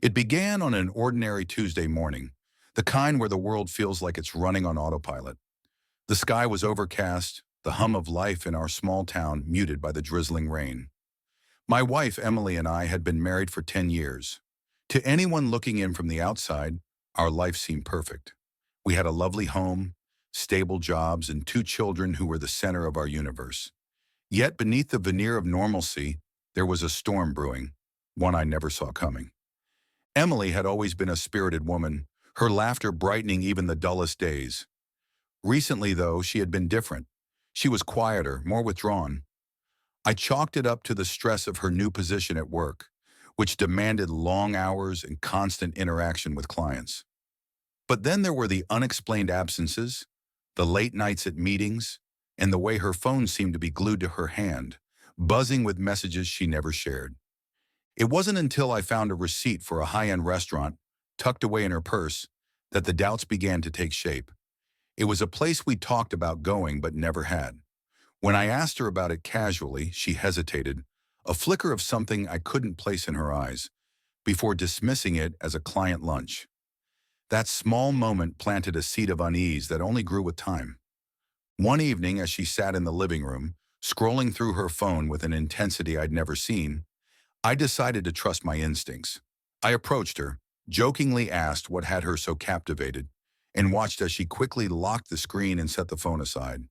It began on an ordinary Tuesday morning, the kind where the world feels like it's running on autopilot. The sky was overcast, the hum of life in our small town muted by the drizzling rain. My wife, Emily, and I had been married for 10 years. To anyone looking in from the outside, our life seemed perfect. We had a lovely home, stable jobs, and two children who were the center of our universe. Yet beneath the veneer of normalcy, there was a storm brewing, one I never saw coming. Emily had always been a spirited woman, her laughter brightening even the dullest days. Recently, though, she had been different. She was quieter, more withdrawn. I chalked it up to the stress of her new position at work, which demanded long hours and constant interaction with clients. But then there were the unexplained absences, the late nights at meetings, and the way her phone seemed to be glued to her hand, buzzing with messages she never shared. It wasn't until I found a receipt for a high-end restaurant, tucked away in her purse, that the doubts began to take shape. It was a place we talked about going but never had. When I asked her about it casually, she hesitated, a flicker of something I couldn't place in her eyes, before dismissing it as a client lunch. That small moment planted a seed of unease that only grew with time. One evening, as she sat in the living room, scrolling through her phone with an intensity I'd never seen, I decided to trust my instincts. I approached her, jokingly asked what had her so captivated, and watched as she quickly locked the screen and set the phone aside.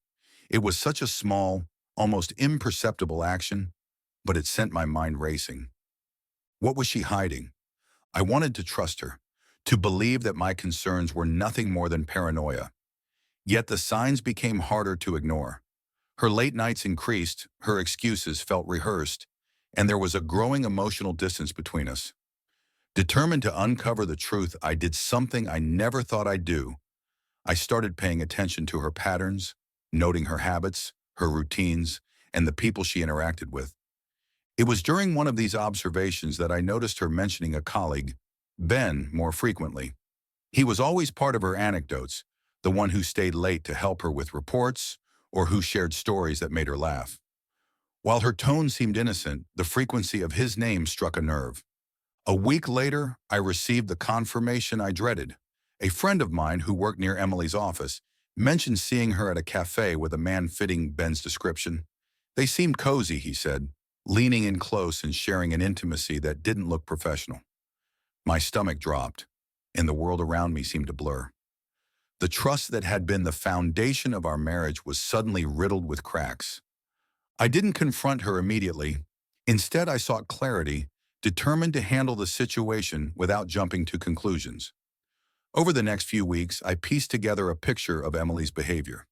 It was such a small, almost imperceptible action, but it sent my mind racing. What was she hiding? I wanted to trust her, to believe that my concerns were nothing more than paranoia. Yet the signs became harder to ignore. Her late nights increased, her excuses felt rehearsed, and there was a growing emotional distance between us. Determined to uncover the truth, I did something I never thought I'd do. I started paying attention to her patterns, noting her habits, her routines, and the people she interacted with. It was during one of these observations that I noticed her mentioning a colleague, Ben, more frequently. He was always part of her anecdotes, the one who stayed late to help her with reports or who shared stories that made her laugh. While her tone seemed innocent, the frequency of his name struck a nerve. A week later, I received the confirmation I dreaded. A friend of mine who worked near Emily's office mentioned seeing her at a cafe with a man fitting Ben's description. They seemed cozy, he said, leaning in close and sharing an intimacy that didn't look professional. My stomach dropped, and the world around me seemed to blur. The trust that had been the foundation of our marriage was suddenly riddled with cracks. I didn't confront her immediately. Instead, I sought clarity, determined to handle the situation without jumping to conclusions. Over the next few weeks, I pieced together a picture of Emily's behavior.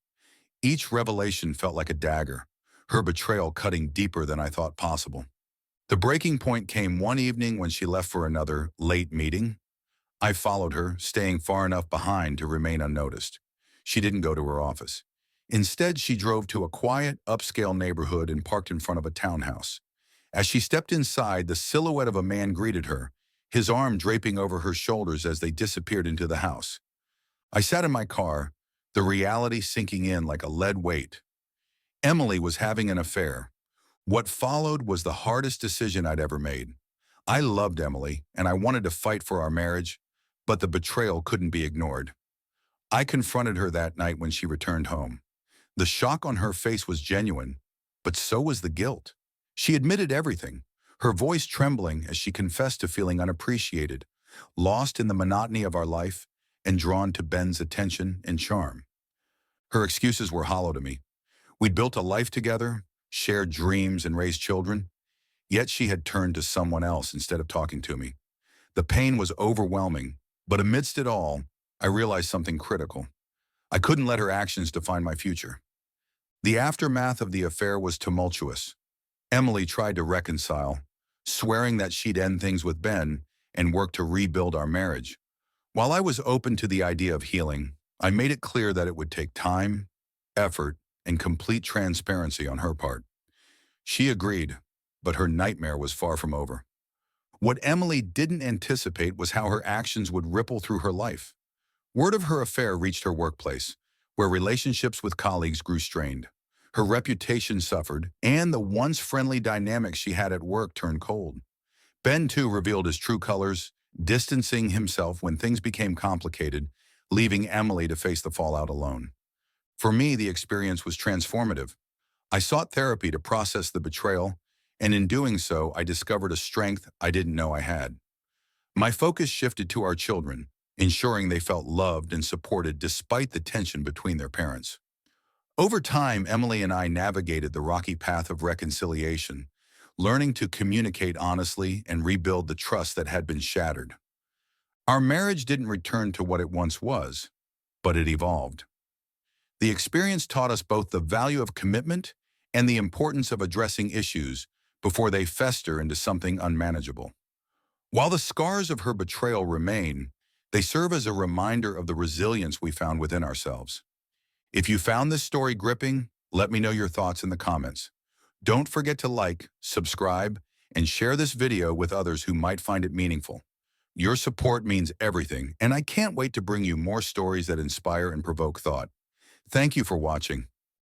Each revelation felt like a dagger, her betrayal cutting deeper than I thought possible. The breaking point came one evening when she left for another late meeting. I followed her, staying far enough behind to remain unnoticed. She didn't go to her office. Instead, she drove to a quiet, upscale neighborhood and parked in front of a townhouse. As she stepped inside, the silhouette of a man greeted her, his arm draping over her shoulders as they disappeared into the house. I sat in my car, the reality sinking in like a lead weight. Emily was having an affair. What followed was the hardest decision I'd ever made. I loved Emily, and I wanted to fight for our marriage, but the betrayal couldn't be ignored. I confronted her that night when she returned home. The shock on her face was genuine, but so was the guilt. She admitted everything, her voice trembling as she confessed to feeling unappreciated, lost in the monotony of our life, and drawn to Ben's attention and charm. Her excuses were hollow to me. We'd built a life together, shared dreams, and raised children, yet she had turned to someone else instead of talking to me. The pain was overwhelming, but amidst it all, I realized something critical. I couldn't let her actions define my future. The aftermath of the affair was tumultuous. Emily tried to reconcile, swearing that she'd end things with Ben and work to rebuild our marriage. While I was open to the idea of healing, I made it clear that it would take time, effort, and complete transparency on her part. She agreed, but her nightmare was far from over. What Emily didn't anticipate was how her actions would ripple through her life. Word of her affair reached her workplace, where relationships with colleagues grew strained. Her reputation suffered, and the once friendly dynamics she had at work turned cold. Ben, too, revealed his true colors, distancing himself when things became complicated, leaving Emily to face the fallout alone. For me, the experience was transformative. I sought therapy to process the betrayal, and in doing so, I discovered a strength I didn't know I had. My focus shifted to our children, ensuring they felt loved and supported despite the tension between their parents. Over time, Emily and I navigated the rocky path of reconciliation, learning to communicate honestly and rebuild the trust that had been shattered. Our marriage didn't return to what it once was, but it evolved. The experience taught us both the value of commitment and the importance of addressing issues before they fester into something unmanageable. While the scars of her betrayal remain, they serve as a reminder of the resilience we found within ourselves. If you found this story gripping, let me know your thoughts in the comments. Don't forget to like, subscribe, and share this video with others who might find it meaningful. Your support means everything, and I can't wait to bring you more stories that inspire and provoke thought. Thank you for watching.